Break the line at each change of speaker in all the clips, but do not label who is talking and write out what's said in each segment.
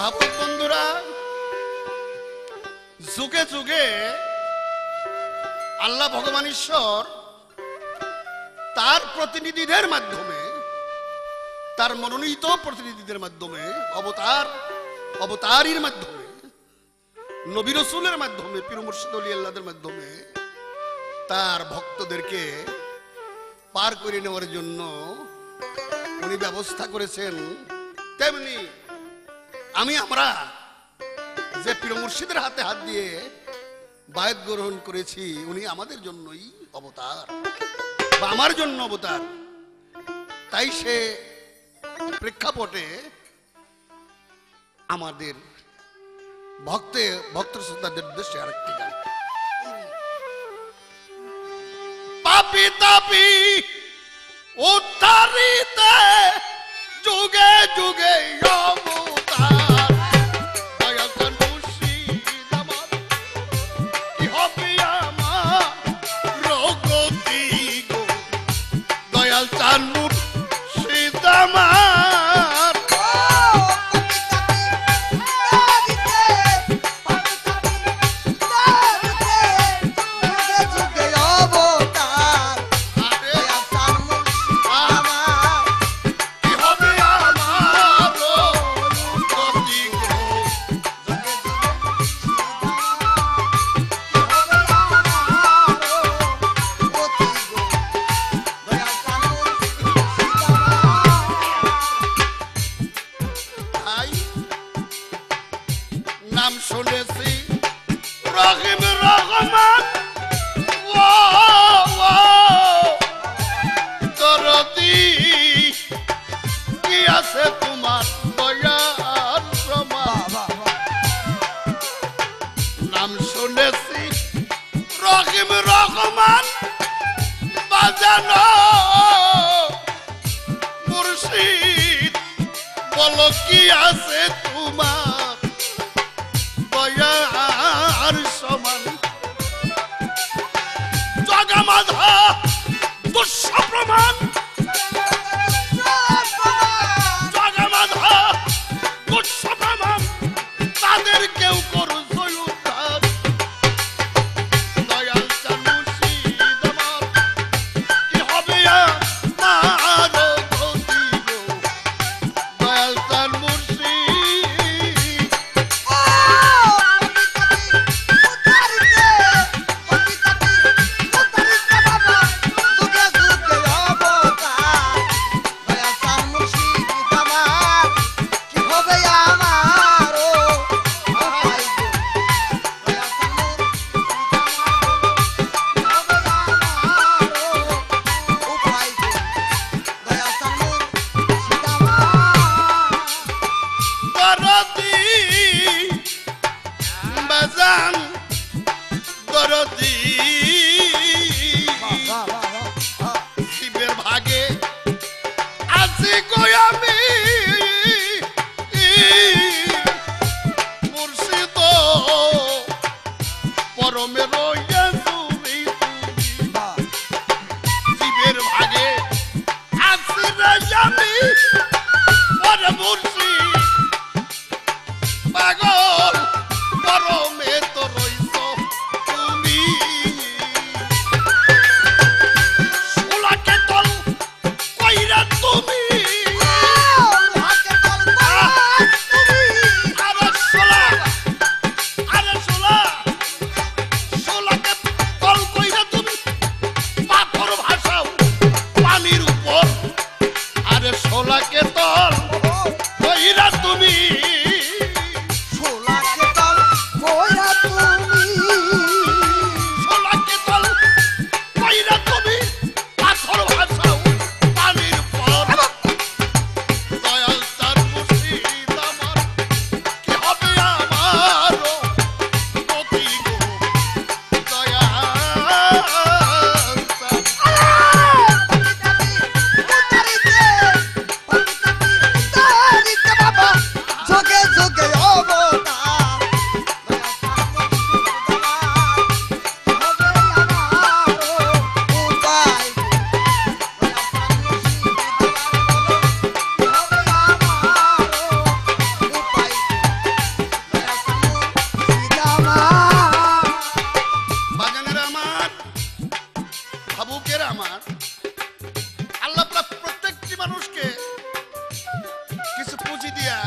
ভাবুক বন্ধুরা, যুগে যুগে আল্লাহ ভগবান ঈশ্বর তার প্রতিনিধিদের মাধ্যমে, তার মনোনীত প্রতিনিধিদের মাধ্যমে, অবতারীর মাধ্যমে, নবী রাসূলের মাধ্যমে, পীর মুর্শিদ ওলি আল্লাহদের মাধ্যমে তার ভক্তদেরকে পার করে নেওয়ার জন্য উনি ব্যবস্থা করেছেন। তেমনি আমরা যে পীর মুর্শিদের হাতে হাত দিয়ে বায়াত গ্রহণ করেছি, উনি আমাদের জন্যই অবতার বা আমার জন্য অবতার। তাই সে প্রেক্ষাপটে আমাদের ভক্ত শ্রোতাদের উদ্দেশ্যে আরেকটি গান। পাপি তাপি উদ্ধারিতে যুগে যুগে অবতার, দয়াল মুর্শিদ আমার কি হবে আমার রগতি গো, দয়াল চান মুর্শিদ আমার। নাম শুনেছি রহিম রহমান, দরদি কি আছে তোমার দয়ার সমান। নাম শুনেছি রহিম রহমান, বাজানো মুর্শিদ বলো কি আছে তোমার দয়ার সমান। জগমাধা দুঃস্ব প্রমাণ, জগমাধা দুঃস্ব প্রমাণ, তাদের কেউ করো উদ্ধার, দয়াল চান মুর্শিদ আমার কি হবে আমার গতি গো, দয়াল চান মুর্শিদ। শিবের ভাগে আছি কই আমি মুর্শিদ পরমে রইয়া তুমি, শিবের ভাগে আছি রে আমি পরে মুর্শিদ পাগল পরমে তো রইছ তুমি। সোলাকে তল কইরা তুমি, আরে সোলা, আরে সোলা, সোলাকে তল কইরা তুমি পাথর ভাসাও পানির উপর, আরে সোলাকে তল কইরা তুমি, সোলাকে তল কইরা তুমি পাথর ভাসাও পানির উপর, দয়াল চান মুর্শিদ আমার কি হবে আমার গতি গো, দয়াল চান। দিয়া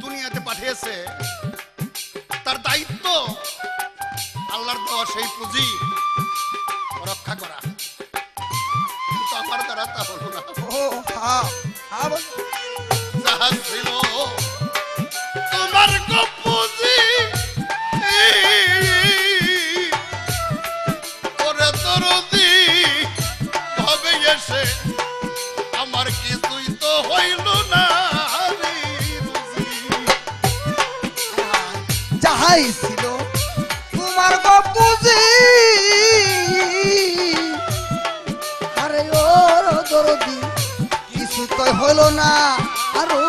দুনিয়াতে পাঠিয়েছে, তার দায়িত্ব আল্লাহর দেওয়া সেই পুঁজি রক্ষা করা। কিন্তু আমার দ্বারা তা হলো না। যাহা ছিল তোমার পুঁজি, ওরে দরদি হবে এসে আমার কিছুই তো হইল না।
যাহাই ছিল তোমার পুঁজি, আরে ওর দরদি কিছু তো হইল না। আরো